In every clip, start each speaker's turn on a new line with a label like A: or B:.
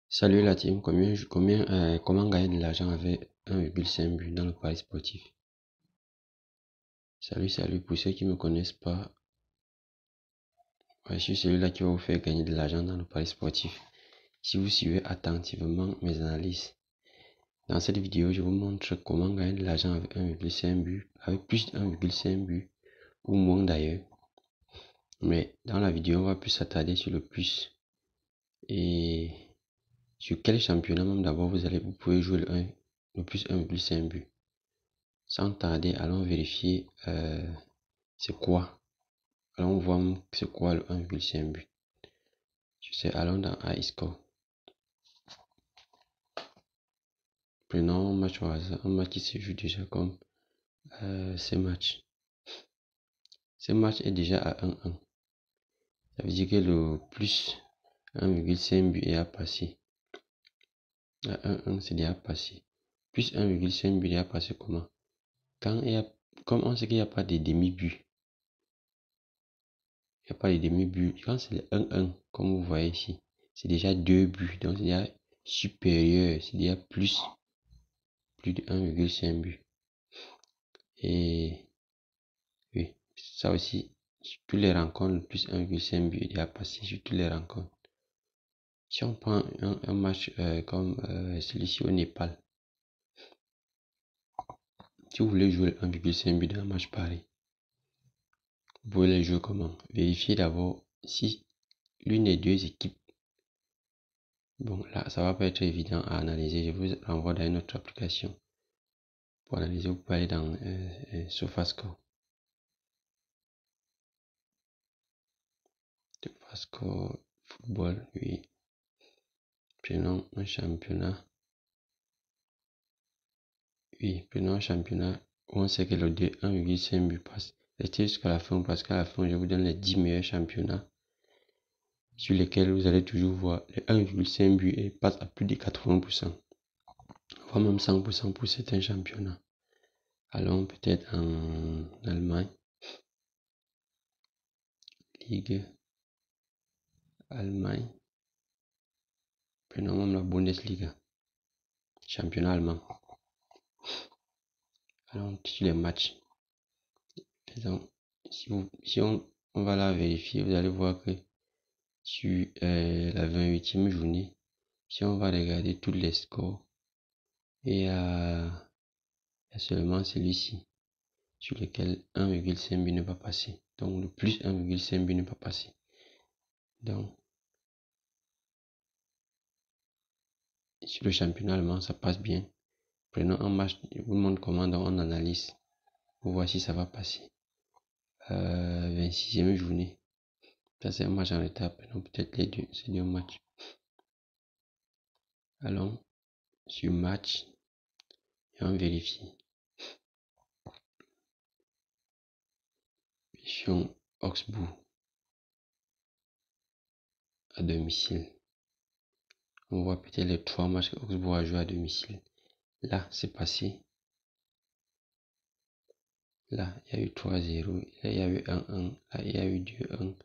A: Salut la team, comment gagner de l'argent avec 1,5 but dans le pari sportif? Salut, pour ceux qui ne me connaissent pas, je suis celui-là qui va vous faire gagner de l'argent dans le pari sportif. Si vous suivez attentivement mes analyses, dans cette vidéo, je vous montre comment gagner de l'argent avec 1,5 but, avec plus de 1,5 but, ou moins d'ailleurs. Mais dans la vidéo, on va plus s'attarder sur le plus. Et sur quel championnat même d'abord vous pouvez jouer le plus 1,5 but. Sans tarder, allons vérifier c'est quoi. Allons voir c'est quoi le 1,5 but. Allons dans iScore. Prenons un match au hasard, un match qui se joue déjà comme ce match. Ce match est déjà à 1-1. Ça veut dire que le plus 1,5 but est à passer. À 1-1, c'est déjà passé. Plus 1,5 but est à passer comment? Comme on sait qu'il n'y a pas de demi-but. Il n'y a pas de demi-but. Quand c'est le 1-1, comme vous voyez ici, c'est déjà 2 buts. Donc c'est déjà supérieur. C'est déjà plus de 1,5 but. Et oui, ça aussi, sur toutes les rencontres, le plus 1,5 but est déjà passé sur toutes les rencontres. Si on prend un match comme celui-ci au Népal, si vous voulez jouer 1,5 but dans un match pareil, vous pouvez le jouer comment? Vérifiez d'abord si l'une des deux équipes. Bon, là, ça va pas être évident à analyser. Je vous renvoie dans une autre application. Pour analyser, vous pouvez aller dans SofaScore. SofaScore football, oui. Prenons un championnat. Oui, prenons un championnat où on sait que le 1,5 but passe. Restez jusqu'à la fin parce qu'à la fin, je vous donne les 10 meilleurs championnats sur lesquels vous allez toujours voir les 1,5 but et passe à plus de 80%. Voire même 100% pour certains championnats. Allons peut-être en Allemagne. Ligue Allemagne. Prenons même la Bundesliga. Championnat allemand. Allons sur les matchs. Si on va la vérifier, vous allez voir que sur la 28e journée, si on va regarder tous les scores, il y a seulement celui-ci sur lequel 1,5 but ne va pas passer. Donc le plus 1,5 but ne va pas passer. Donc sur le championnat allemand, ça passe bien. Prenons un match, je vous montre comment on analyse pour voir si ça va passer. 26e journée. Ça c'est un match en retard. Prenons peut-être les deux, c'est deux matchs. Allons sur match et on vérifie. Mission Augsbourg à domicile. On voit peut-être les 3 matchs que Augsbourg a joué à domicile. Là, c'est passé. Là, il y a eu 3-0. Là, il y a eu 1-1. Là, il y a eu 2-1.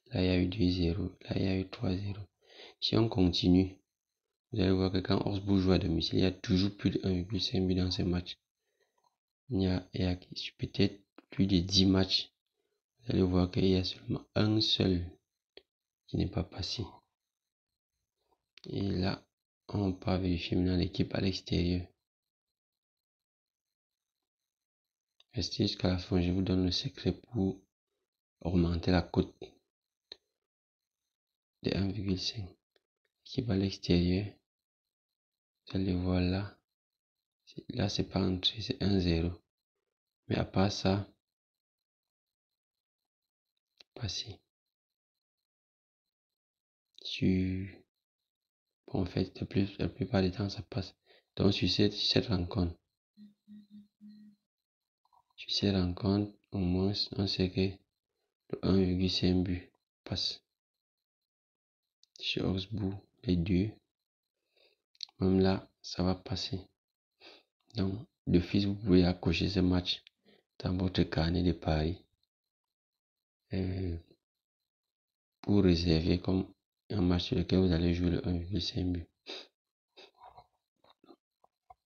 A: Là, il y a eu 2-0. Là, il y a eu 3-0. Si on continue, vous allez voir que quand Augsbourg joue à domicile, il y a toujours plus de 1,5 but dans ces matchs. Il y a peut-être plus de 10 matchs. Vous allez voir qu'il y a seulement un seul qui n'est pas passé. Et là, on peut vérifier maintenant l'équipe à l'extérieur. Restez jusqu'à la fin, je vous donne le secret pour augmenter la cote de 1,5. L'équipe à l'extérieur, vous allez voir là. Là, c'est pas entré, c'est 1-0. Mais à part ça, passé. Bon, en fait, la plupart du temps, ça passe. Donc, sur cette rencontre, au moins, on sait que le 1,5 but passe. Sur Augsbourg, les deux, même là, ça va passer. Donc, d'office, vous pouvez accrocher ce match dans votre carnet de paris pour réserver comme un match sur lequel vous allez jouer le 1,5 but.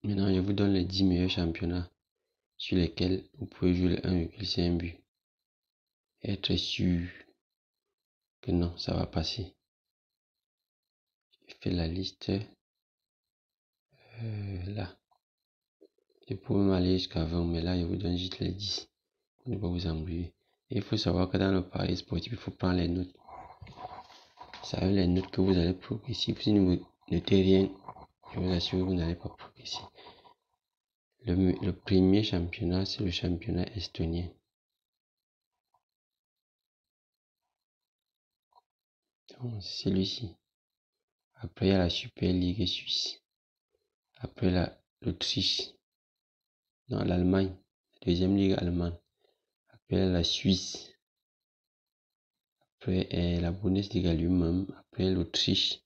A: Maintenant, je vous donne les 10 meilleurs championnats sur lesquels vous pouvez jouer le 1,5 but. Et être sûr que non, ça va passer. Je fais la liste là. Je peux même aller jusqu'à 20, mais là, je vous donne juste les 10 pour ne pas vous embrouiller. Et il faut savoir que dans le pari sportif, il faut prendre les notes. Ça veut les notes que vous allez progresser. Si vous ne notez rien, je vous assure que vous n'allez pas progresser. Le premier championnat, c'est le championnat estonien. Donc, c'est celui-ci. Après, il y a la Super League suisse. Après, l'Autriche. Non, l'Allemagne. Deuxième ligue allemande. Après, la Suisse. Après, la Bundesliga lui-même. Après, l'Autriche.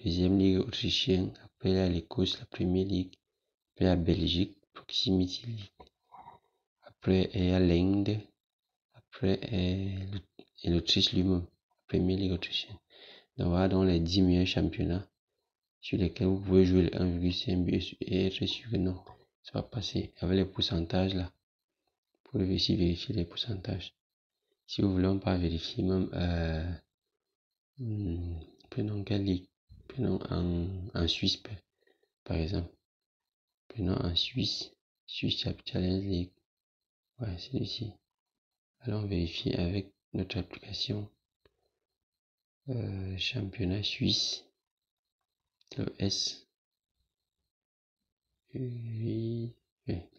A: Deuxième ligue autrichienne. Après, il y a l'Écosse, la Premier League. Après, la Belgique, Proximity League. Après, il y a l'Inde. Après, l'Autriche lui-même. Premier Ligue autrichienne. Donc, voilà donc les 10 meilleurs championnats sur lesquels vous pouvez jouer le 1,5 but et être sûr que non, ça va passer. Avec les pourcentages là. Vous pouvez aussi vérifier les pourcentages. Si vous voulez, on peut vérifier même. Prenons quelle ligue? Prenons en Suisse, par exemple. Prenons en Suisse. Suisse Challenge League. Ouais, c'est ici. Allons vérifier avec notre application. Championnat suisse. Le S. Oui.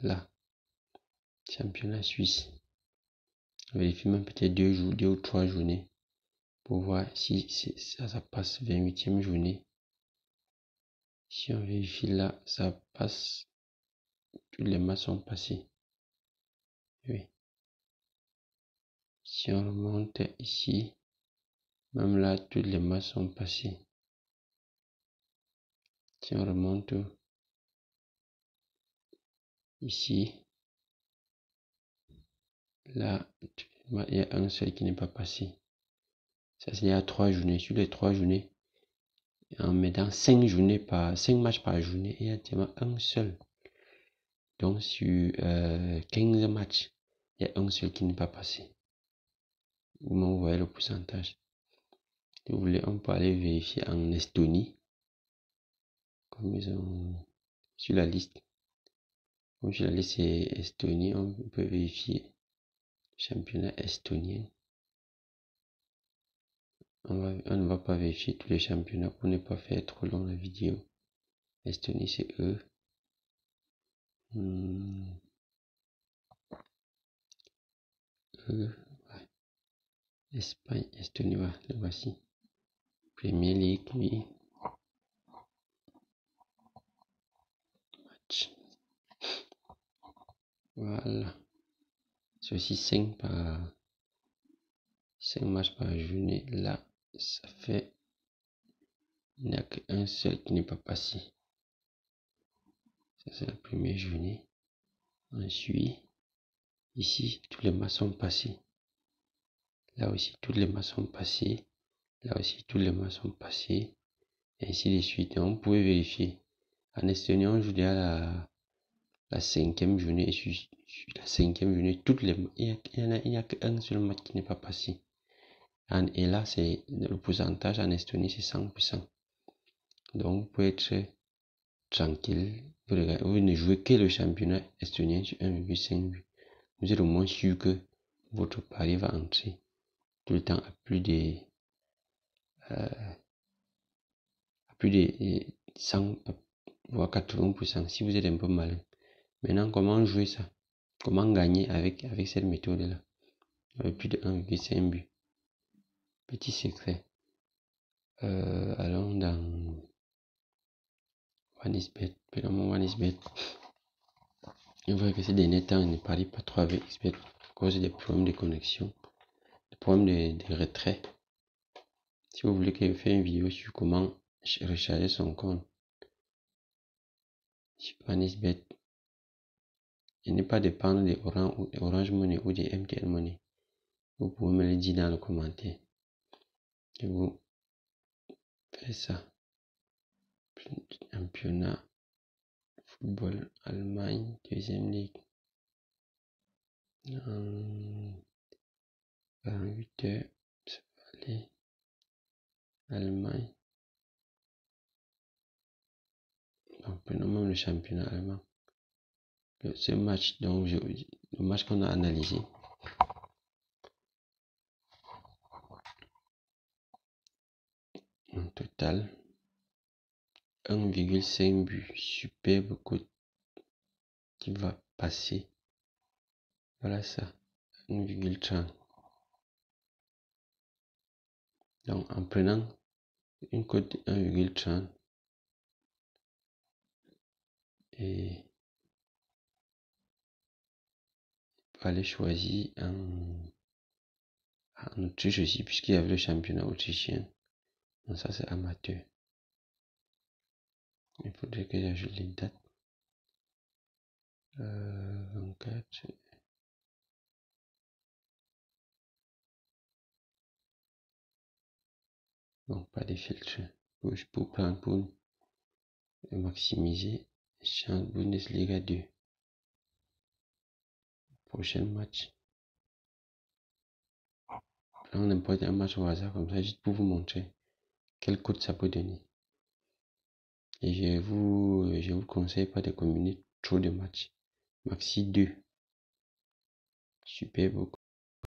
A: Là. Championnat suisse. On vérifie même peut-être 2 ou 3 journées. Pour voir si ça passe 28e journée. Si on vérifie là, ça passe. Tous les matchs sont passés. Oui. Si on remonte ici, même là, tous les matchs sont passés. Si on remonte ici, là, il y a un seul qui n'est pas passé. Ça, c'est il y a 3 journées. Sur les 3 journées, en mettant 5 matchs par journée, il y a tellement un seul. Donc, sur 15 matchs, il y a un seul qui n'est pas passé. Vous voyez le pourcentage. Si vous voulez, on peut aller vérifier en Estonie. Comme ils ont sur la liste. Comme sur la liste c'est Estonie, on peut vérifier championnat estonien. On ne va pas vérifier tous les championnats pour ne pas faire trop long la vidéo. Estonie, c'est eux. Ouais. Espagne, Estonie, voilà, le voici. Premier League, oui. Match. Voilà. C'est aussi 5 matchs par journée. Là, ça fait. Il n'y a qu'un seul qui n'est pas passé. Ça, c'est la première journée. Ensuite, ici, tous les matchs sont passés. Là aussi, tous les matchs sont passés. Là aussi, tous les matchs sont passés. Et ainsi de suite. Et on pouvait vérifier. En Estonie, on joue déjà la 5e journée. Et sur la 5e journée, il n'y a qu'un seul match qui n'est pas passé. Et là, c'est le pourcentage en Estonie, c'est 100%. Donc, vous pouvez être tranquille. Vous ne jouez que le championnat estonien sur 1,5 but. Vous êtes au moins sûr que votre pari va entrer tout le temps à plus de 100 voire 80% si vous êtes un peu malin. Maintenant, comment jouer ça? Comment gagner avec cette méthode-là? Avec plus de 1,5 but. Petit secret. Allons dans OneXBet. Prenons mon OneXBet. Vous voyez que ces derniers temps, il ne parie pas trop avec XBet à cause des problèmes de connexion, des problèmes de retrait. Si vous voulez que je fasse une vidéo sur comment recharger son compte sur OneXBet, et ne pas dépendre de Orange Money ou de MTN Money, vous pouvez me le dire dans le commentaire. Et vous faites ça. Championnat Football Allemagne, deuxième ligue. 48 heures, ça va aller. Allemagne. Donc, prenons même le championnat allemand. Ce match, donc, le match qu'on a analysé. En total, 1,5 but. Superbe cote qui va passer. Voilà ça. 1,30. Donc, en prenant une cote de 1,30 et aller choisir en Autriche aussi, puisqu'il y avait le championnat autrichien. Donc, ça, c'est amateur. Il faudrait que j'ajoute les dates. 24. Donc, pas de filtre. Pour prendre pour maximiser. Chance Bundesliga 2. Prochain match. Là, on importe un match au hasard comme ça, juste pour vous montrer quel code ça peut donner. Et je vous conseille pas de combiner trop de matchs. Maxi 2. Super beaucoup.